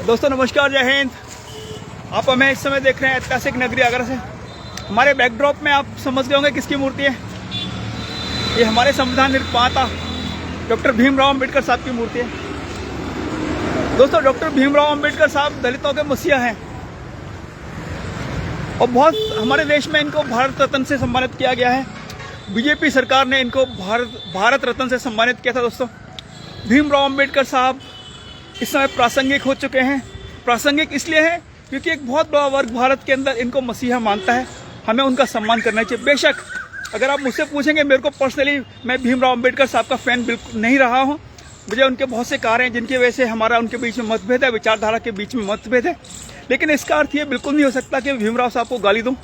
दोस्तों नमस्कार, जय हिंद। आप हमें इस समय देख रहे हैं ऐतिहासिक नगरी आगरा से। हमारे बैकड्रॉप में आप समझ गए होंगे किसकी मूर्ति है। ये हमारे संविधान निर्माता डॉक्टर भीमराव अंबेडकर साहब की मूर्ति है। दोस्तों डॉक्टर भीमराव अंबेडकर साहब दलितों के मसीहा हैं और बहुत हमारे देश में इनको भारत रत्न से सम्मानित किया गया है। बीजेपी सरकार ने इनको भारत रत्न से सम्मानित किया था। दोस्तों भीमराव अंबेडकर साहब इस समय प्रासंगिक हो चुके हैं। प्रासंगिक इसलिए है क्योंकि एक बहुत बड़ा वर्ग भारत के अंदर इनको मसीहा मानता है। हमें उनका सम्मान करना चाहिए। बेशक अगर आप मुझसे पूछेंगे, मेरे को पर्सनली मैं भीमराव अंबेडकर साहब का फैन बिल्कुल नहीं रहा हूँ। मुझे उनके बहुत से कार्य हैं जिनकी वजह से हमारा उनके बीच में मतभेद है, विचारधारा के बीच में मतभेद है। लेकिन इसका अर्थ ये बिल्कुल नहीं हो सकता कि भीमराव साहब को गाली दूँ,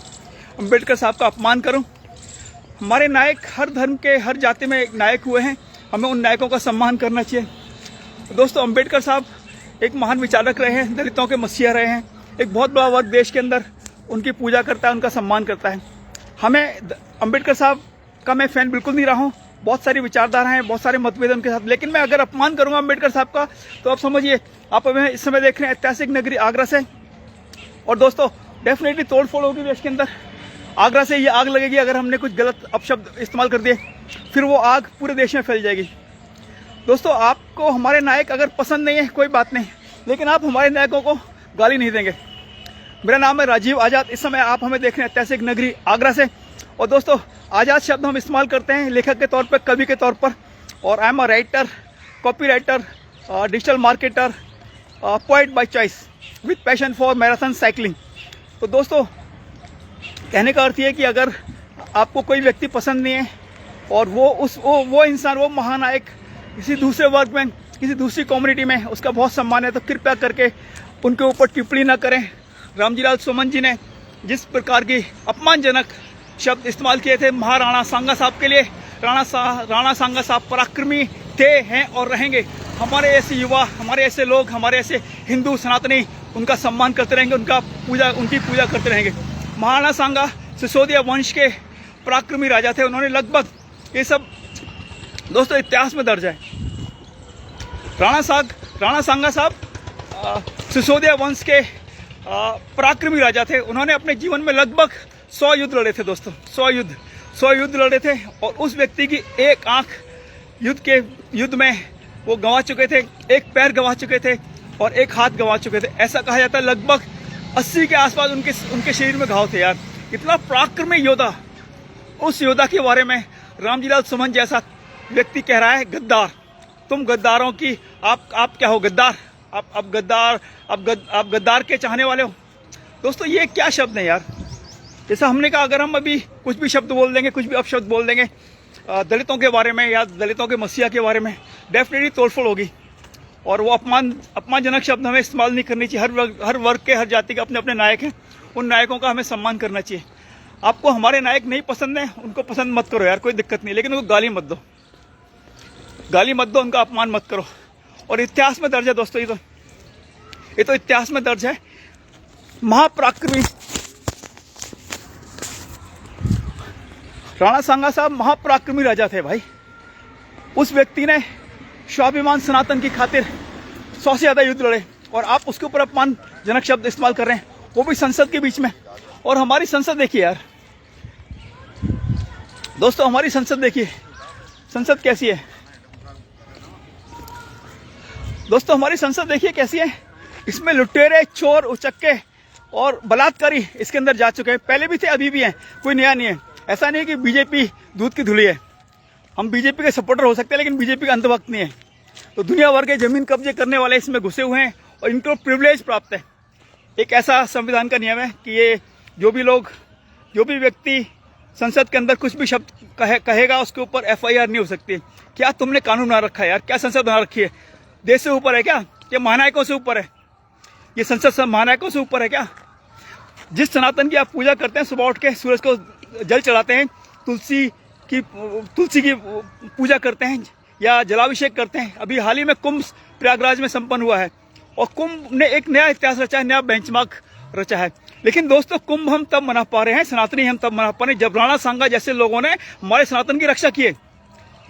अंबेडकर साहब का अपमान करूँ। हमारे नायक हर धर्म के, हर जाति में एक नायक हुए हैं। हमें उन नायकों का सम्मान करना चाहिए। दोस्तों अंबेडकर साहब एक महान विचारक रहे हैं, दलितों के मसीहा रहे हैं। एक बहुत बड़ा वर्ग देश के अंदर उनकी पूजा करता है, उनका सम्मान करता है। हमें अंबेडकर साहब का मैं फैन बिल्कुल नहीं रहा हूँ। बहुत सारी विचारधारा हैं, बहुत सारे मतभेद उनके साथ, लेकिन मैं अगर अपमान करूँगा अंबेडकर साहब का तो आप समझिए। आप हमें इस समय देख रहे हैं ऐतिहासिक नगरी आगरा से। और दोस्तों डेफिनेटली तोड़फोड़ होगी देश के अंदर। आगरा से ये आग लगेगी अगर हमने कुछ गलत अपशब्द इस्तेमाल कर दिए, फिर वो आग पूरे देश में फैल जाएगी। दोस्तों आपको हमारे नायक अगर पसंद नहीं है कोई बात नहीं, लेकिन आप हमारे नायकों को गाली नहीं देंगे। मेरा नाम है राजीव आज़ाद। इस समय आप हमें देख रहे हैं ऐतिहासिक नगरी आगरा से। और दोस्तों आज़ाद शब्द हम इस्तेमाल करते हैं लेखक के तौर पर, कवि के तौर पर। और I am a writer, copy writer, digital marketer, poet by choice with passion for marathon cycling. तो दोस्तों कहने का अर्थ ये है कि अगर आपको कोई व्यक्ति पसंद नहीं है और वो इंसान, वो महानायक किसी दूसरे वर्ग में, किसी दूसरी कम्युनिटी में उसका बहुत सम्मान है, तो कृपया करके उनके ऊपर टिप्पणी न करें। रामजीलाल सुमन जी ने जिस प्रकार की अपमानजनक शब्द इस्तेमाल किए थे महाराणा सांगा साहब के लिए, राणा सांगा साहब पराक्रमी थे, हैं और रहेंगे। हमारे ऐसे युवा, हमारे ऐसे लोग, हमारे ऐसे हिंदू सनातनी उनका सम्मान करते रहेंगे, उनकी पूजा करते रहेंगे। महाराणा सांगा सिसोदिया वंश के पराक्रमी राजा थे। उन्होंने लगभग, ये सब दोस्तों इतिहास में दर्ज है। राणा सांगा साहब सिसोदिया वंश के पराक्रमी राजा थे। उन्होंने अपने जीवन में लगभग 100 युद्ध लड़े थे। दोस्तों 100 युद्ध लड़े थे और उस व्यक्ति की एक आंख युद्ध में वो गंवा चुके थे, एक पैर गंवा चुके थे और एक हाथ गंवा चुके थे। ऐसा कहा जाता है लगभग 80 के आसपास उनके शरीर में घाव थे। यार इतना पराक्रमी योद्धा, उस योद्धा के बारे में रामजीलाल सुमन जैसा व्यक्ति कह रहा है गद्दार। तुम गद्दारों की आप क्या हो, गद्दार? आप गद्दार के चाहने वाले हो। दोस्तों ये क्या शब्द है यार। जैसा हमने कहा, अगर हम अभी कुछ भी शब्द बोल देंगे, कुछ भी अपशब्द बोल देंगे दलितों के बारे में या दलितों के मसीहा के बारे में, डेफिनेटली तोड़फोड़ होगी। और वो अपमानजनक शब्द हमें इस्तेमाल नहीं करनी चाहिए। हर वर्ग के, हर जाति के अपने अपने नायक हैं। उन नायकों का हमें सम्मान करना चाहिए। आपको हमारे नायक नहीं पसंद है, उनको पसंद मत करो यार, कोई दिक्कत नहीं, लेकिन उनको गाली मत दो, उनका अपमान मत करो। और इतिहास में दर्ज है दोस्तों, ये तो इतिहास में दर्ज है। महापराक्रमी राणा सांगा साहब महापराक्रमी राजा थे भाई। उस व्यक्ति ने स्वाभिमान सनातन की खातिर 100 से ज्यादा युद्ध लड़े और आप उसके ऊपर अपमानजनक शब्द इस्तेमाल कर रहे हैं, वो भी संसद के बीच में। और हमारी संसद देखिए यार दोस्तों, हमारी संसद देखिए, संसद कैसी है दोस्तों, हमारी संसद देखिए कैसी है। इसमें लुटेरे, चोर, उचक्के और बलात्कारी इसके अंदर जा चुके हैं। पहले भी थे, अभी भी हैं, कोई नया नहीं है। ऐसा नहीं है कि बीजेपी दूध की धुली है। हम बीजेपी के सपोर्टर हो सकते हैं लेकिन बीजेपी का अंतभक्त नहीं है। तो दुनिया भर के जमीन कब्जे करने वाले इसमें घुसे हुए हैं और इनको प्रिविलेज प्राप्त है। एक ऐसा संविधान का नियम है कि ये जो भी व्यक्ति संसद के अंदर कुछ भी शब्द कहेगा उसके ऊपर FIR नहीं हो सकती। क्या तुमने कानून बना रखा है यार? क्या संसद बना रखी है? देश से ऊपर है क्या? ये महानायकों से ऊपर है? ये संसद सब महानायकों से ऊपर है क्या? जिस सनातन की आप पूजा करते हैं, सुबह उठ के सूरज को जल चढ़ाते हैं, तुलसी की पूजा करते हैं या जलाभिषेक करते हैं। अभी हाल ही में कुंभ प्रयागराज में संपन्न हुआ है और कुंभ ने एक नया इतिहास रचा है, नया बेंचमार्क रचा है। लेकिन दोस्तों कुंभ हम तब मना पा रहे हैं, सनातनी हम तब मना पा रहे हैं जब राणा सांगा जैसे लोगों ने हमारे सनातन की रक्षा की है।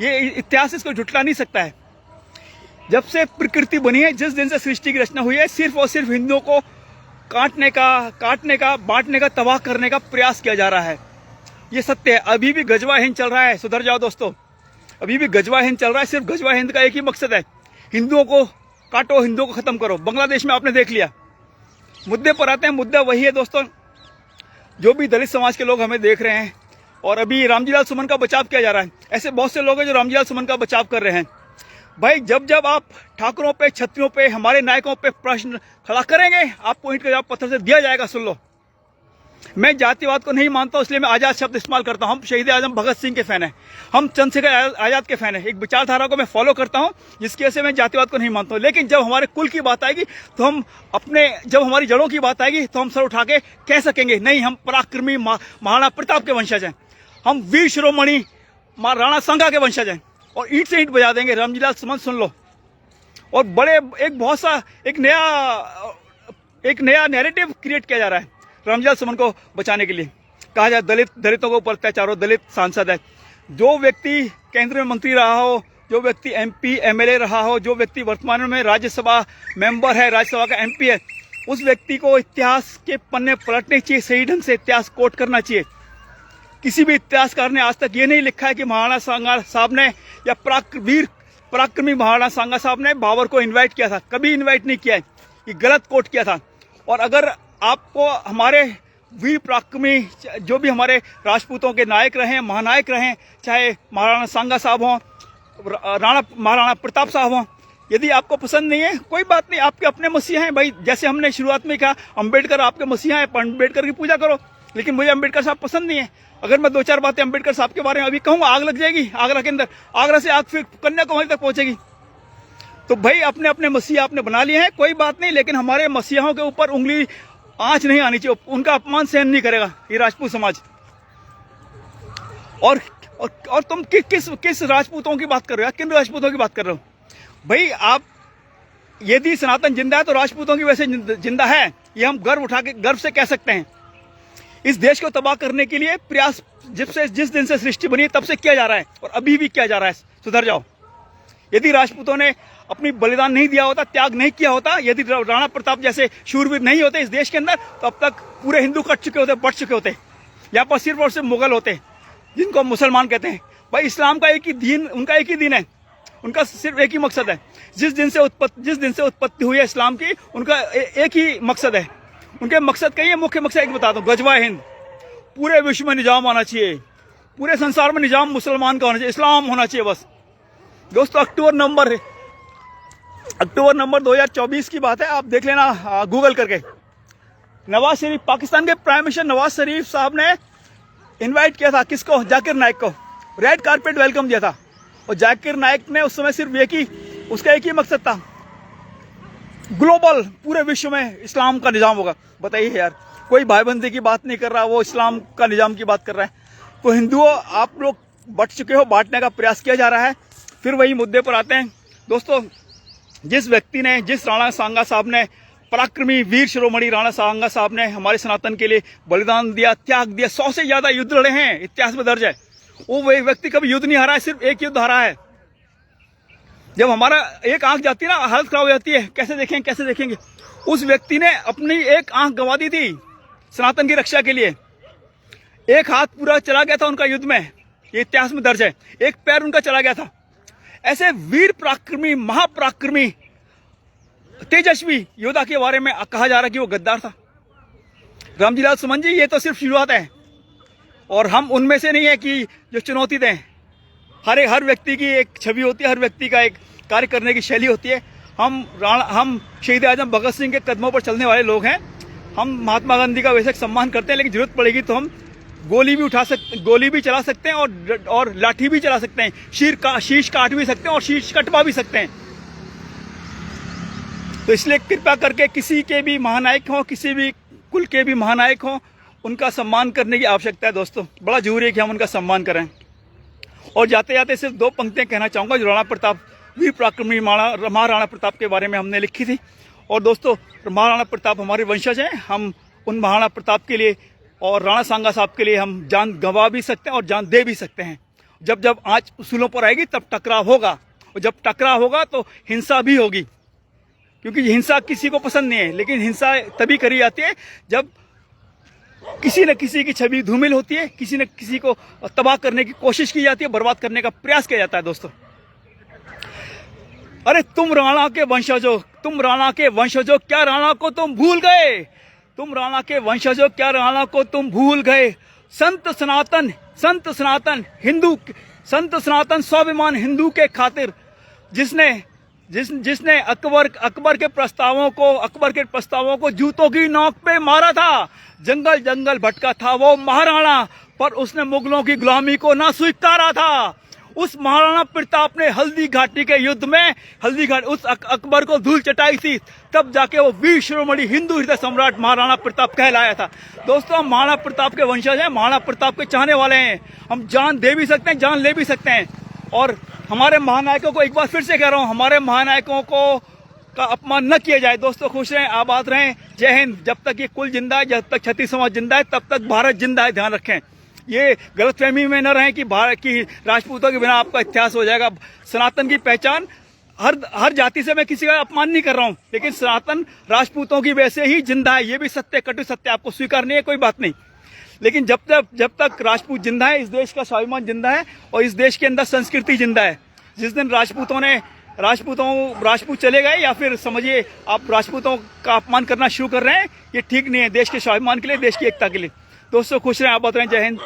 ये इतिहास इसको झुटला नहीं सकता है। जब से प्रकृति बनी है, जिस दिन से सृष्टि की रचना हुई है, सिर्फ और सिर्फ हिंदुओं को काटने का, बांटने का, तबाह करने का प्रयास किया जा रहा है। ये सत्य है। अभी भी गजवा हिंद चल रहा है। सुधर जाओ दोस्तों, अभी भी गजवा हिंद चल रहा है। सिर्फ गजवा हिंद का एक ही मकसद है, हिंदुओं को काटो, हिंदुओं को खत्म करो। बांग्लादेश में आपने देख लिया। मुद्दे पर आते हैं। मुद्दा वही है दोस्तों, जो भी दलित समाज के लोग हमें देख रहे हैं, और अभी रामजीलाल सुमन का बचाव किया जा रहा है। ऐसे बहुत से लोग हैं जो रामजीलाल सुमन का बचाव कर रहे हैं। भाई, जब जब आप ठाकुरों पे, छत्रियों पे, हमारे नायकों पे प्रश्न खड़ा करेंगे, आपको ईंट का जवाब पत्थर से दिया जाएगा। सुन लो, मैं जातिवाद को नहीं मानता हूं, इसलिए मैं आजाद शब्द इस्तेमाल करता हूं। हम शहीद आजम भगत सिंह के फैन हैं, हम चंद्रशेखर आजाद के फैन हैं। एक विचारधारा को मैं फॉलो करता हूं, जिसकी वजह से मैं जातिवाद को नहीं मानता हूं। लेकिन जब हमारे कुल की बात आएगी तो हम जब हमारी जड़ों की बात आएगी तो हम सर उठा के कह सकेंगे, नहीं, हम पराक्रमी महाराणा प्रताप के वंशज हैं, हम वीर शिरोमणि राणा सांगा के वंशज हैं, और ईंट से ईंट बजा देंगे। रामजीलाल सुमन सुन लो। और एक नया नैरेटिव क्रिएट किया जा रहा है रामजीलाल सुमन को बचाने के लिए। कहा जाए दलितों के ऊपर अत्याचार हो, दलित सांसद है। जो व्यक्ति केंद्र में मंत्री रहा हो, जो व्यक्ति MP MLA रहा हो, जो व्यक्ति वर्तमान में राज्यसभा मेंबर है, राज्यसभा का MP है, उस व्यक्ति को इतिहास के पन्ने पलटने चाहिए, सही ढंग से इतिहास कोट करना चाहिए। किसी भी इतिहासकार ने आज तक ये नहीं लिखा है कि महाराणा सांगा साहब ने या पराक्रमी महाराणा सांगा साहब ने बाबर को इन्वाइट किया था। कभी इन्वाइट नहीं किया है, ये गलत कोट किया था। और अगर आपको हमारे वीर पराक्रमी, जो भी हमारे राजपूतों के नायक रहे, महानायक रहे, चाहे महाराणा सांगा साहब हों, महाराणा प्रताप साहब हों, यदि आपको पसंद नहीं है, कोई बात नहीं, आपके अपने मसीहा हैं भाई। जैसे हमने शुरुआत में कहा, अम्बेडकर आपके मसीहा हैं, अम्बेडकर की पूजा करो। लेकिन मुझे अम्बेडकर साहब पसंद नहीं है। अगर मैं दो चार बातें अम्बेडकर साहब के बारे में अभी कहूँगा, आग लग जाएगी आगरा के अंदर। आगरा से आग फिर कन्याकुमारी तक पहुंचेगी। तो भाई, अपने अपने मसीहा आपने बना लिए हैं, कोई बात नहीं, लेकिन हमारे मसीहाओं के ऊपर उंगली आंच नहीं आनी चाहिए। उनका अपमान सहन नहीं करेगा ये राजपूत समाज। और तुम किस राजपूतों की बात कर रहे हो? किन राजपूतों की बात कर रहे हो भाई? आप, यदि सनातन जिंदा है तो राजपूतों की वजह से जिंदा है, ये हम गर्व से कह सकते हैं। इस देश को तबाह करने के लिए प्रयास जिस दिन से सृष्टि बनी है तब से किया जा रहा है, और अभी भी किया जा रहा है। सुधर जाओ। यदि राजपूतों ने अपनी बलिदान नहीं दिया होता, त्याग नहीं किया होता, यदि राणा प्रताप जैसे शूरवीर नहीं होते इस देश के अंदर, तो अब तक पूरे हिंदू कट चुके होते, बट चुके होते। यहाँ पर सिर्फ और सिर्फ मुगल होते, जिनको मुसलमान कहते हैं। भाई, इस्लाम का एक ही दिन, उनका एक ही दिन है, उनका सिर्फ एक ही मकसद है। जिस दिन से उत्पत्ति हुई है इस्लाम की, उनका एक ही मकसद है। उनके मकसद का ही मुख्य मकसद एक बता दो, गजवा हिंद। पूरे विश्व में निजाम आना चाहिए, पूरे संसार में निजाम मुसलमान का होना चाहिए, इस्लाम होना चाहिए बस। दोस्तों, अक्टूबर नवंबर 2024 की बात है, आप देख लेना गूगल करके। नवाज शरीफ, पाकिस्तान के प्राइम मिनिस्टर नवाज शरीफ साहब ने इनवाइट किया था किसको? जाकिर नाइक को। रेड कारपेट वेलकम दिया था। और जाकिर नाइक ने उस समय सिर्फ उसका एक ही मकसद था, ग्लोबल, पूरे विश्व में इस्लाम का निजाम होगा। बताइए यार, कोई भाईबंदी की बात नहीं कर रहा, वो इस्लाम का निजाम की बात कर रहा है। तो हिंदुओं, आप लोग बट चुके हो, बांटने का प्रयास किया जा रहा है। फिर वही मुद्दे पर आते हैं दोस्तों। जिस राणा सांगा साहब ने, पराक्रमी वीर शिरोमणि राणा सांगा साहब ने हमारे सनातन के लिए बलिदान दिया, त्याग दिया, 100 से ज्यादा युद्ध लड़े हैं, इतिहास में दर्ज है। वो व्यक्ति कभी युद्ध नहीं हारा है, सिर्फ एक युद्ध हारा है। जब हमारा एक आंख जाती है ना, हालत खराब हो जाती है, कैसे देखेंगे। उस व्यक्ति ने अपनी एक आंख गंवा दी थी सनातन की रक्षा के लिए। एक हाथ पूरा चला गया था उनका युद्ध में, ये इतिहास में दर्ज है। एक पैर उनका चला गया था। ऐसे वीर पराक्रमी, महापराक्रमी, तेजस्वी योद्धा के बारे में कहा जा रहा है कि वो गद्दार था। रामजीलाल सुमन जी, ये तो सिर्फ शुरुआत है, और हम उनमें से नहीं है कि जो चुनौती दें। हर व्यक्ति की एक छवि होती है, हर व्यक्ति का एक कार्य करने की शैली होती है। हम शहीद आजम भगत सिंह के कदमों पर चलने वाले लोग हैं। हम महात्मा गांधी का वैसे सम्मान करते हैं, लेकिन जरूरत पड़ेगी तो हम गोली भी चला सकते हैं, और लाठी भी चला सकते हैं, शीश काट भी सकते हैं, और शीश कटवा भी सकते हैं। तो इसलिए कृपया करके किसी के भी महानायक हों, किसी भी कुल के भी महानायक हों, उनका सम्मान करने की आवश्यकता है दोस्तों। बड़ा जरूरी है कि हम उनका सम्मान करें। और जाते जाते सिर्फ 2 पंक्तियां कहना चाहूंगा जो राणा प्रताप, वीर पराक्रमी महाराणा प्रताप के बारे में हमने लिखी थी। और दोस्तों, महाराणा प्रताप हमारे वंशज हैं। हम उन महाराणा प्रताप के लिए और राणा सांगा साहब के लिए हम जान गंवा भी सकते हैं और जान दे भी सकते हैं। जब आंच उसूलों पर आएगी तब टकराव होगा, और जब टकराव होगा तो हिंसा भी होगी, क्योंकि हिंसा किसी को पसंद नहीं है, लेकिन हिंसा तभी करी जाती है जब किसी न किसी की छवि धूमिल होती है, किसी न किसी को तबाह करने की कोशिश की जाती है, बर्बाद करने का प्रयास किया जाता है। दोस्तों, अरे तुम राणा के वंशजों, तुम राणा के वंशजों, क्या राणा को तुम भूल गए? तुम राणा के वंशजों, क्या राणा को तुम भूल गए? संत सनातन हिंदू, संत सनातन स्वाभिमान हिंदू के खातिर जिसने अकबर के प्रस्तावों को जूतों की नोक पे मारा था, जंगल जंगल भटका था वो महाराणा, पर उसने मुगलों की गुलामी को ना स्वीकारा था। उस महाराणा प्रताप ने हल्दी घाटी के युद्ध में उस अकबर को धूल चटाई थी, तब जाके वो वीर शिरोमणि हिंदू हृदय सम्राट महाराणा प्रताप कहलाया था। दोस्तों, हम महाराणा प्रताप के वंशज हैं, महाराणा प्रताप के चाहने वाले हैं। हम जान दे भी सकते हैं, जान ले भी सकते हैं। और हमारे महानायकों को एक बार फिर से कह रहा हूं, हमारे महानायकों का अपमान न किया जाए। दोस्तों, खुश रहें, आबाद रहें, जय हिंद। जब तक ये कुल जिंदा है, जब तक क्षत्रिय समाज जिंदा है, तब तक भारत जिंदा है। ध्यान रखें, ये गलतफहमी में न रहें कि भारत की राजपूतों के बिना आपका इतिहास हो जाएगा। सनातन की पहचान, हर जाति से मैं किसी का अपमान नहीं कर रहा हूं, लेकिन सनातन राजपूतों की वजह से ही जिंदा है। ये भी सत्य, कटु सत्य, आपको स्वीकार नहीं है, कोई बात नहीं। लेकिन जब तक राजपूत जिंदा है, इस देश का स्वाभिमान जिंदा है और इस देश के अंदर संस्कृति जिंदा है। जिस दिन राजपूत चले गए, या फिर समझिए आप राजपूतों का अपमान करना शुरू कर रहे हैं, ये ठीक नहीं है देश के स्वाभिमान के लिए, देश की एकता के लिए। दोस्तों, खुश रहें, आबाद रहें, जय हिंद।